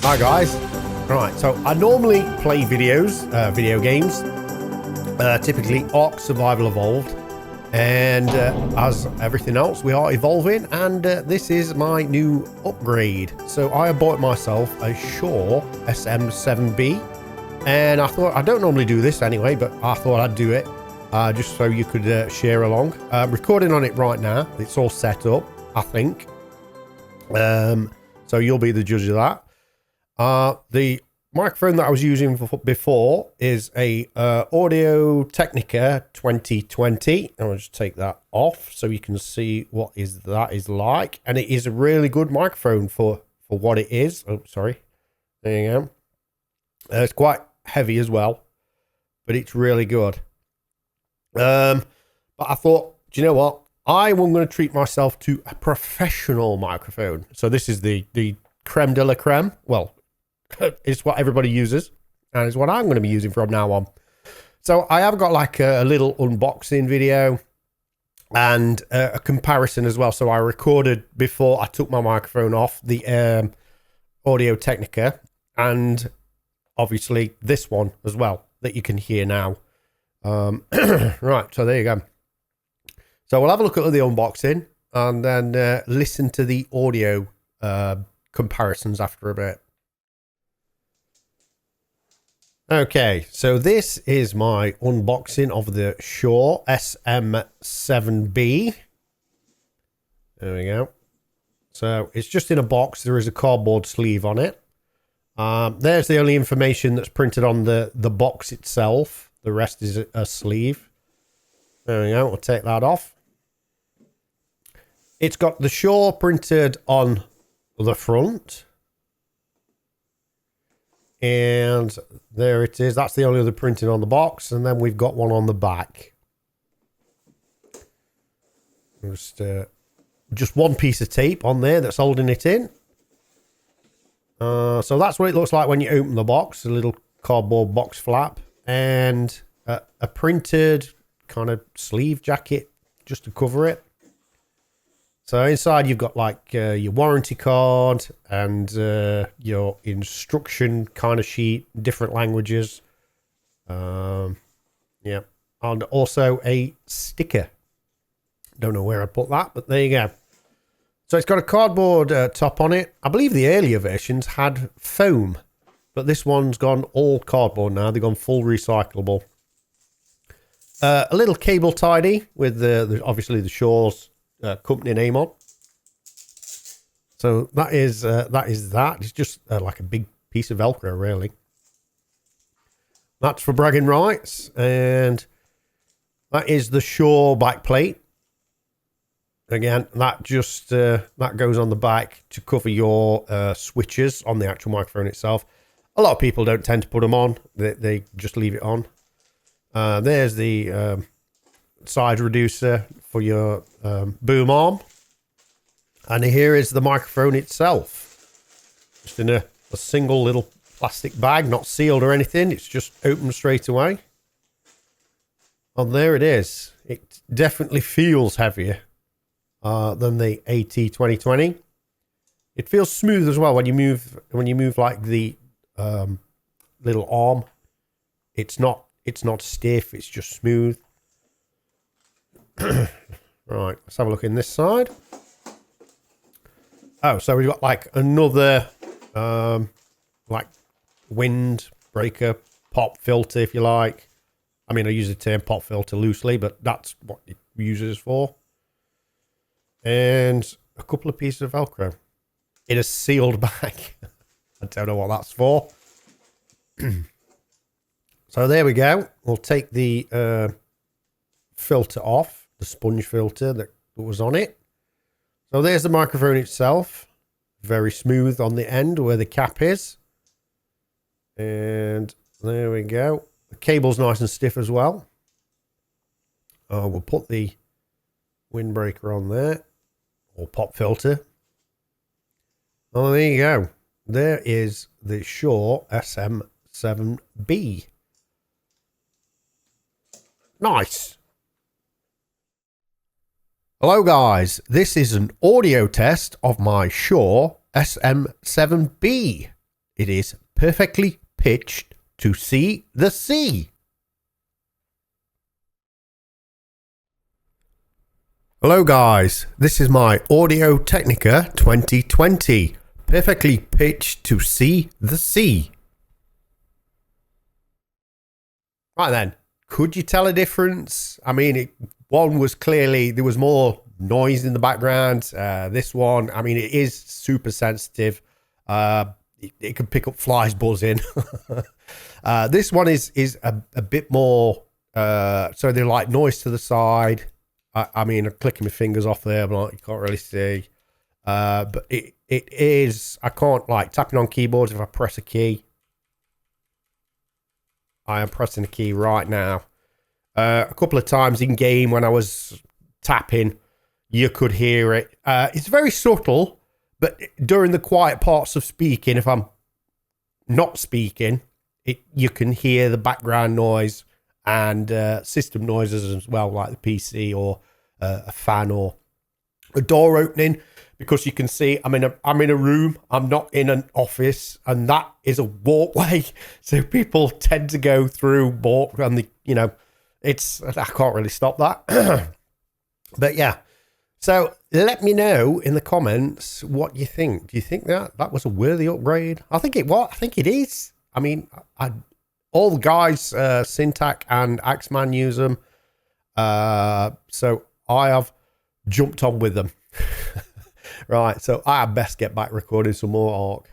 Hi guys. Right, so I normally play video games, typically Ark Survival Evolved, and as everything else, we are evolving, and this is my new upgrade. So I bought myself a Shure sm7b, and I thought, I don't normally do this anyway, but I thought I'd do it just so you could share along. I'm recording on it right now. It's all set up, I think. So you'll be the judge of that. The microphone that I was using before is a Audio Technica 2020. I'll just take that off so you can see what that is like. And it is a really good microphone for what it is. Oh, sorry. There you go. It's quite heavy as well, but it's really good. But I thought, do you know what? I was going to treat myself to a professional microphone. So this is the creme de la creme. Well, it's what everybody uses, and it's what I'm going to be using from now on. So I have got like a little unboxing video and a comparison as well. So I recorded before I took my microphone off the Audio Technica, and obviously this one as well that you can hear now. Right, so there you go. So we'll have a look at the unboxing and then listen to the audio comparisons after a bit. Okay, so this is my unboxing of the Shure sm7b. There we go. So it's just in a box. There is a cardboard sleeve on it. There's the only information that's printed on the box itself. The rest is a sleeve. There we go. We'll take that off. It's got the Shure printed on the front. And there it is. That's the only other printing on the box. And then we've got one on the back. Just one piece of tape on there that's holding it in. So that's what it looks like when you open the box. A little cardboard box flap. And a printed kind of sleeve jacket just to cover it. So inside you've got like your warranty card and your instruction kind of sheet, different languages. Yeah, and also a sticker. Don't know where I put that, but there you go. So it's got a cardboard top on it. I believe the earlier versions had foam, but this one's gone all cardboard now. They've gone full recyclable. A little cable tidy with obviously the Shure's company name on. So that is that. It's just like a big piece of Velcro, really. That's for bragging rights, and that is the Shure backplate. Again, that just that goes on the back to cover your switches on the actual microphone itself. A lot of people don't tend to put them on; they just leave it on. There's the side reducer for your boom arm, and here is the microphone itself, just in a single little plastic bag, not sealed or anything. It's just open straight away, and there it is. It definitely feels heavier than the at2020. It feels smooth as well when you move like the little arm. It's not stiff, it's just smooth. Right, let's have a look in this side. Oh, so we've got like another like wind breaker pop filter, if you like. I mean, I use the term pop filter loosely, but that's what it uses for. And a couple of pieces of Velcro in a sealed bag. I don't know what that's for. So there we go. We'll take the filter off. The sponge filter that was on it. So there's the microphone itself, very smooth on the end where the cap is, and there we go. The cable's nice and stiff as well. We'll put the windbreaker on there, or pop filter. Oh, there you go. There is the Shure sm7b. Nice. Hello guys, this is an audio test of my Shure sm7b. it is perfectly pitched to see the sea. Hello guys, this is my Audio Technica 2020, perfectly pitched to see the sea. Right then, could you tell a difference? I mean, one was clearly, there was more noise in the background. This one, I mean, it is super sensitive. It can pick up flies buzzing. This one is a bit more, so they're like noise to the side. I mean, I'm clicking my fingers off there, but you can't really see. But it is, I can't like tapping on keyboards if I press a key. I am pressing a key right now. A couple of times in game when I was tapping, you could hear it. It's very subtle, but during the quiet parts of speaking, if I'm not speaking, you can hear the background noise and system noises as well, like the PC or a fan or a door opening, because you can see I'm in a room. I'm not in an office, and that is a walkway, so people tend to go through walk, and I can't really stop that. But yeah, so let me know in the comments what you think. Do you think that was a worthy upgrade? I think it is. I mean, all the guys, Syntac and Axeman, use them. So I have jumped on with them. Right, so I best get back recording some more Arc.